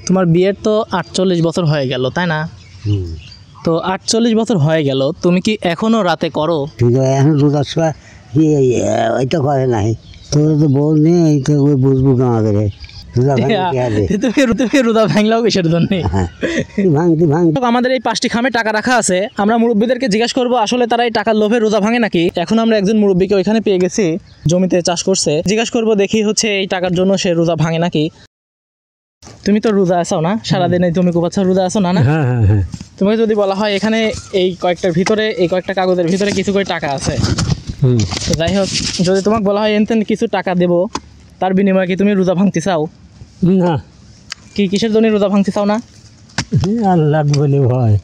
তোমার বিয়ের তো 48 বছর হয়ে গেল, তাই না? তো 48 বছর হয়ে গেল, তুমি কি এখনো রাতে করো? এখন রোজার সময় ওইটা করে নাই, তোর তো বউ নেই, এই তো বুঝবো কেমন করে তুমি রোজা ভাঙলাও কিসের জন্য? আমাদের এই 5টি খামে টাকা রাখা আছে, আমরা মুরব্বীদেরকে জিজ্ঞেস করবো আসলে তারা এই টাকার লোভে রোজা ভাঙে নাকি। এখন আমরা একজন মুরব্বীকে ওইখানে পেয়ে গেছি, জমিতে চাষ করছে, জিজ্ঞেস করবো দেখি হচ্ছে এই টাকার জন্য সে রোজা ভাঙে নাকি। তুমি তো রোজা আছো না, সারাদিন এই জমি কোপাচ্ছ, রোজা আছো না? তোমাকে যদি বলা হয় এখানে এই কয়েকটার ভিতরে, এই কয়েকটা কাগজের ভিতরে কিছু করে টাকা আছে, তো যাই হোক, যদি তোমাকে বলা হয় এনতেন কিছু টাকা দেবো, তার বিনিময়ে কি তুমি রোজা ভাঙতে চাও? না। কি কিসের জন্য রোজা ভাঙতে চাও না? আল্লাহ বলে ভয়।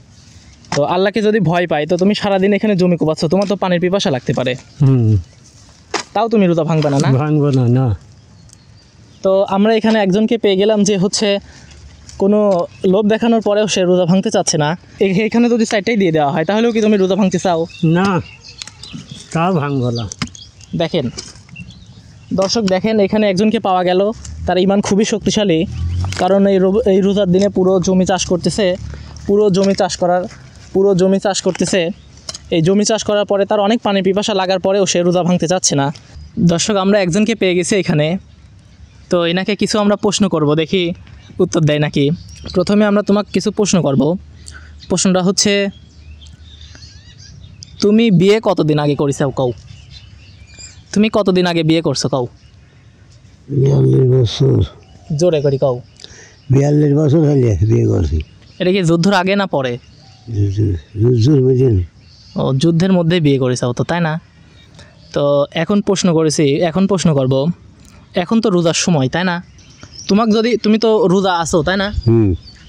তো আল্লাহকে যদি ভয় পাই, তো তুমি সারাদিন এখানে জমি কোপাচ্ছ, তোমার তো পানির পিপাসা লাগতে পারে, তাও তুমি রোজা ভাঙবে না? ভাঙবো না। না। তো আমরা এখানে একজনকে পেয়ে গেলাম যে হচ্ছে কোনো লোভ দেখানোর পরেও সে রোজা ভাঙতে চাচ্ছে না। এখানে যদি সাইডটাই দিয়ে দেওয়া হয় তাহলেও কি তুমি রোজা ভাঙতে চাও? না, তাও ভাঙবো না। দেখেন দর্শক, দেখেন এখানে একজনকে পাওয়া গেল, তার ঈমান খুবই শক্তিশালী, কারণ এই রোজার দিনে পুরো জমি চাষ করতেছে, পুরো জমি চাষ করতেছে। এই জমি চাষ করার পরে তার অনেক পানি পিপাসা লাগার পরেও সে রোজা ভাঙতে চাচ্ছে না। দর্শক, আমরা একজনকে পেয়ে গেছি এখানে, তো এনাকে কিছু আমরা প্রশ্ন করব, দেখি উত্তর দেয় নাকি। প্রথমে আমরা তোমাকে কিছু প্রশ্ন করব। প্রশ্নটা হচ্ছে, তুমি বিয়ে কতদিন আগে করেছো কও? তুমি কতদিন আগে বিয়ে করছো কও? 42 বছর। জোরে করি কও। 42 বছর হলে বিয়ে করছি। এটা কি যুদ্ধের আগে না পরে? ও, যুদ্ধের মধ্যে বিয়ে করেছো তো, তাই না? তো এখন প্রশ্ন করব, এখন তো রোজার সময়, তাই না? তুমি তো রোজা আসো, তাই না?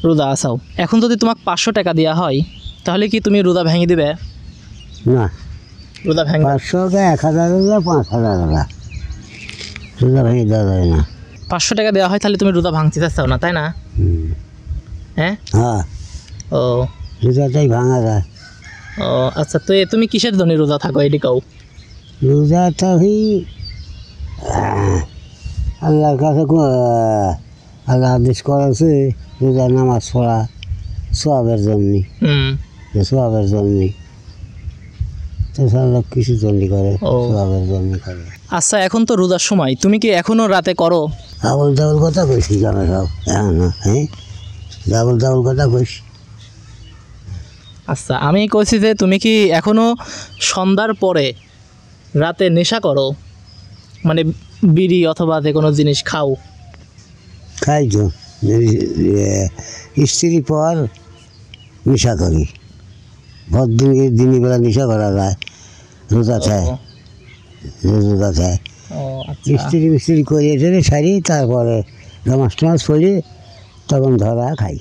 রোজা আসাও, এখন যদি তোমাকে 500 টাকা দেওয়া হয়, তাহলে কি তুমি রোজা ভেঙে দিবে? না। রোজা ভেঙে 500 টাকা, 1000 টাকা, 5000 টাকা রোজা ভেঙে দেওয়া যায় না। 500 টাকা দেওয়া হয় তাহলে তুমি রোজা ভাঙতে চাচ্ছাও না, তাই না? হ্যাঁ। ও, রোজাটাই ভাঙা যায়। ও আচ্ছা, তো তুমি কিসের জন্য রোজা থাকো এটি কও? রোজা থাকি আল্লাহর কাছে, আল্লাহ আদেশ করেছে রোজা নামাজ পড়া সওয়াবের জন্য, সওয়াবের জন্য, তো সব কিছু জন্য করে, সওয়াবের জন্য করে। আচ্ছা, এখন তো রোজার সময়, তুমি কি এখনো রাতে করো? ডাবল ডাবল কথা কইছি জানা সব, হ্যাঁ ডাবল ডাবল কথা কইছি। আচ্ছা, আমি কইছি যে তুমি কি এখনো সন্ধ্যার পরে রাতে নেশা করো, মানে বিড়ি অথবা যে কোনো জিনিস খাও? খাই তো, স্ত্রী পর নেশা করি, ভরদিনকে দিনই বেলা নেশা করা যায়, রোজা খায়, রোজা খায়। স্ত্রী করিয়ে সারি, তারপরে নামাজ টামাজ পড়ি, তখন ধরা খাই।